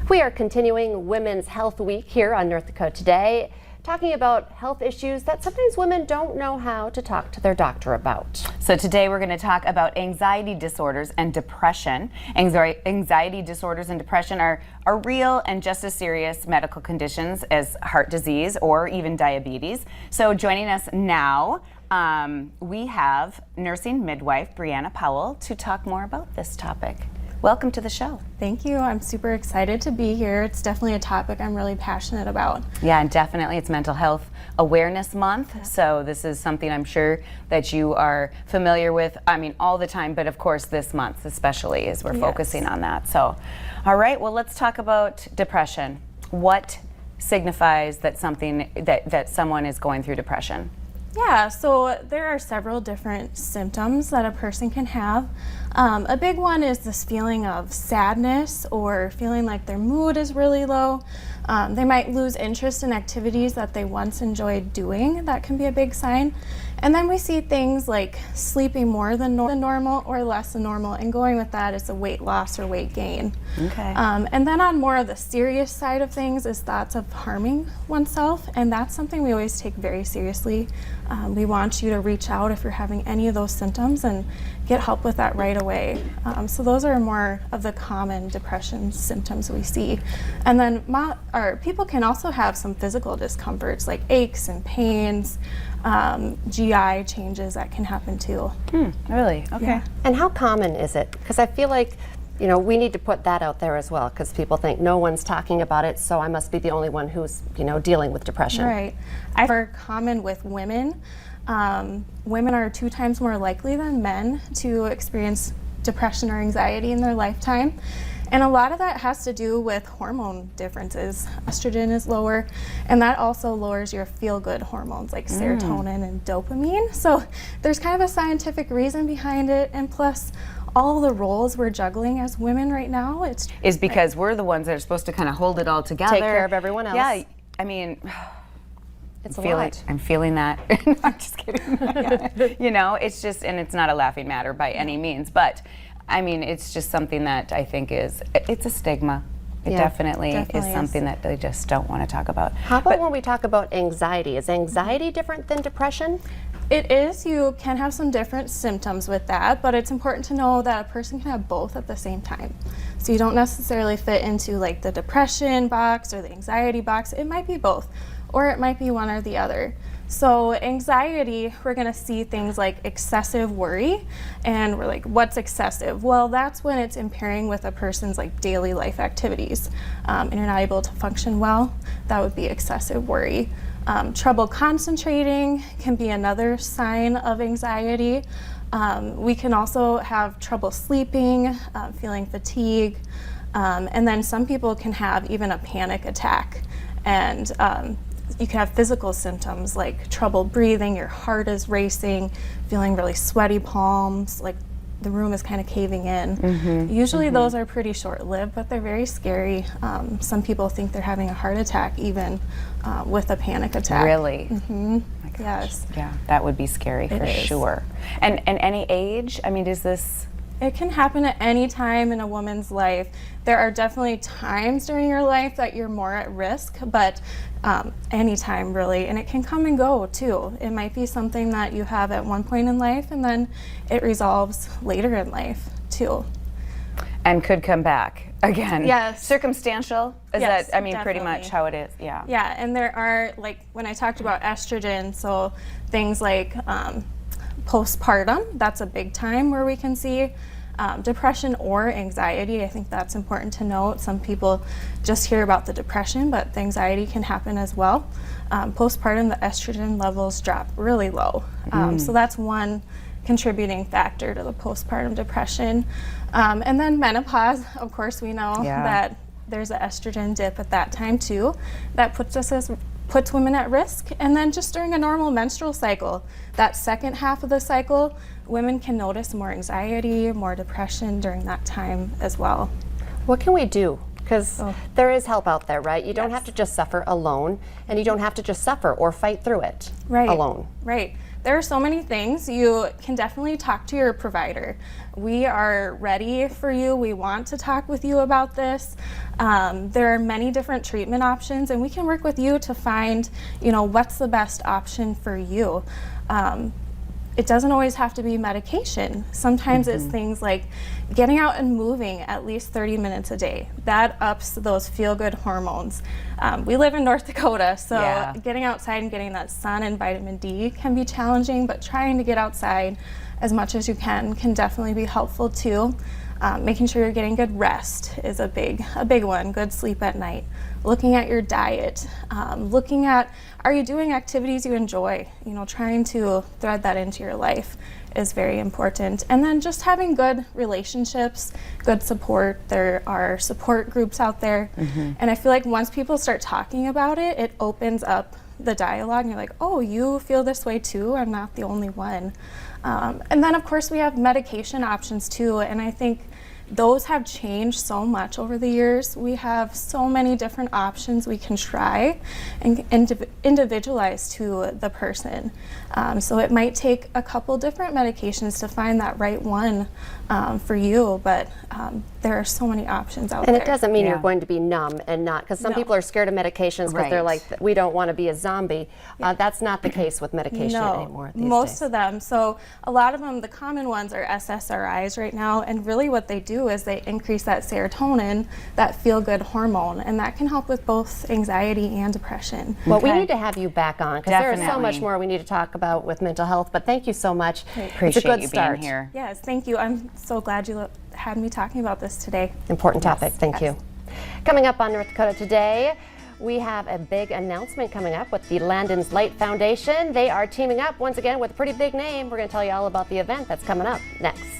We are continuing Women's Health Week here on North Dakota Today, talking about health issues that sometimes women don't know how to talk to their doctor about. So today we're going to talk about anxiety disorders and depression. Anxiety disorders and depression are real and just as serious medical conditions as heart disease or even diabetes. So joining us now, we have nursing midwife Brianna Powell to talk more about this topic. Welcome to the show. Thank you. I'm super excited to be here. It's definitely a topic I'm really passionate about. Yeah, and definitely it's Mental Health Awareness Month. So this is something I'm sure that you are familiar with, all the time, but of course this month especially as we're focusing on that. So, all right, well, let's talk about depression. What signifies that that someone is going through depression? Yeah, so there are several different symptoms that a person can have. A big one is this feeling of sadness or feeling like their mood is really low. They might lose interest in activities that they once enjoyed doing. That can be a big sign. And then we see things like sleeping more than normal or less than normal, and going with that is a weight loss or weight gain. Okay. And then on more of the serious side of things is thoughts of harming oneself, and that's something we always take very seriously. We want you to reach out if you're having any of those symptoms and get help with that right away. So those are more of the common depression symptoms we see. And then people can also have some physical discomforts like aches and pains, GI changes that can happen too. Really? Okay. Yeah. And how common is it? Because I feel like, we need to put that out there as well, because people think no one's talking about it, so I must be the only one who's, dealing with depression. Right. More common with women. Women are 2 times more likely than men to experience depression or anxiety in their lifetime. And a lot of that has to do with hormone differences. Estrogen is lower, and that also lowers your feel-good hormones like serotonin and dopamine. So there's kind of a scientific reason behind it, and plus all the roles we're juggling as women right now, is because we're the ones that are supposed to kind of hold it all together. Take care of everyone else. Yeah, It's a lot. I'm feeling that. No, I'm just kidding. It's just, and it's not a laughing matter by any means, but it's just something that I think it's a stigma. It definitely is something that they just don't want to talk about. How about when we talk about anxiety? Is anxiety different than depression? It is. You can have some different symptoms with that, but it's important to know that a person can have both at the same time. So you don't necessarily fit into like the depression box or the anxiety box. It might be both, or it might be one or the other. So anxiety, we're going to see things like excessive worry, and we're like, what's excessive? Well, that's when it's impairing with a person's like daily life activities, and you're not able to function well. That would be excessive worry. Trouble concentrating can be another sign of anxiety. We can also have trouble sleeping, feeling fatigue, and then some people can have even a panic attack. And you can have physical symptoms like trouble breathing, your heart is racing, feeling really sweaty palms, like the room is kind of caving in. Usually those are pretty short-lived, but they're very scary. Some people think they're having a heart attack even with a panic attack. Really? Mm-hmm. My gosh. Yes. Yeah, that would be scary for sure. And any age? is this? It can happen at any time in a woman's life. There are definitely times during your life that you're more at risk, but any time really, and it can come and go too. It might be something that you have at one point in life, and then it resolves later in life too. And could come back again. Yes. Circumstantial? Is yes, that, pretty definitely. much how it is? Yeah. Yeah, and there are, like, when I talked about estrogen, so things like postpartum, that's a big time where we can see depression or anxiety. I think that's important to note. Some people just hear about the depression, but the anxiety can happen as well. Postpartum, the estrogen levels drop really low. So that's one contributing factor to the postpartum depression. And then menopause, of course, we know that there's an estrogen dip at that time too. That puts women at risk. And then just during a normal menstrual cycle, that second half of the cycle, women can notice more anxiety, more depression during that time as well. What can we do? Because there is help out there, right? You don't have to just suffer alone, and you don't have to just suffer or fight through it alone. Right. there are so many things. You can definitely talk to your provider. We are ready for you. We want to talk with you about this. There are many different treatment options, and we can work with you to find, what's the best option for you. It doesn't always have to be medication. Sometimes it's things like getting out and moving at least 30 minutes a day. That ups those feel-good hormones. We live in North Dakota, so getting outside and getting that sun and vitamin D can be challenging, but trying to get outside as much as you can definitely be helpful too. Making sure you're getting good rest is a big one. Good sleep at night. Looking at your diet. Looking at, are you doing activities you enjoy? Trying to thread that into your life is very important. And then just having good relationships, good support. There are support groups out there. And I feel like once people start talking about it, it opens up the dialogue, and you're like, oh, you feel this way too? I'm not the only one. And then of course we have medication options too, and I think those have changed so much over the years. We have so many different options we can try and individualize to the person. So it might take a couple different medications to find that right one for you, but there are so many options out there. And it doesn't mean you're going to be numb and not, because some people are scared of medications because they're like, we don't want to be a zombie. That's not the case with medication anymore these most days. of them. So a lot of them, the common ones are SSRIs right now, and really what they do is they increase that serotonin, that feel-good hormone, and that can help with both anxiety and depression. Well, we need to have you back on, because there is so Definitely. much more we need to talk about with mental health, but thank you so much. Appreciate it's a good you start. being here. Yes, thank you. I'm so glad you had me talking about this today. Important topic. Thank you. Coming up on North Dakota Today, we have a big announcement coming up with the Landon's Light Foundation. They are teaming up once again with a pretty big name. We're going to tell you all about the event that's coming up next.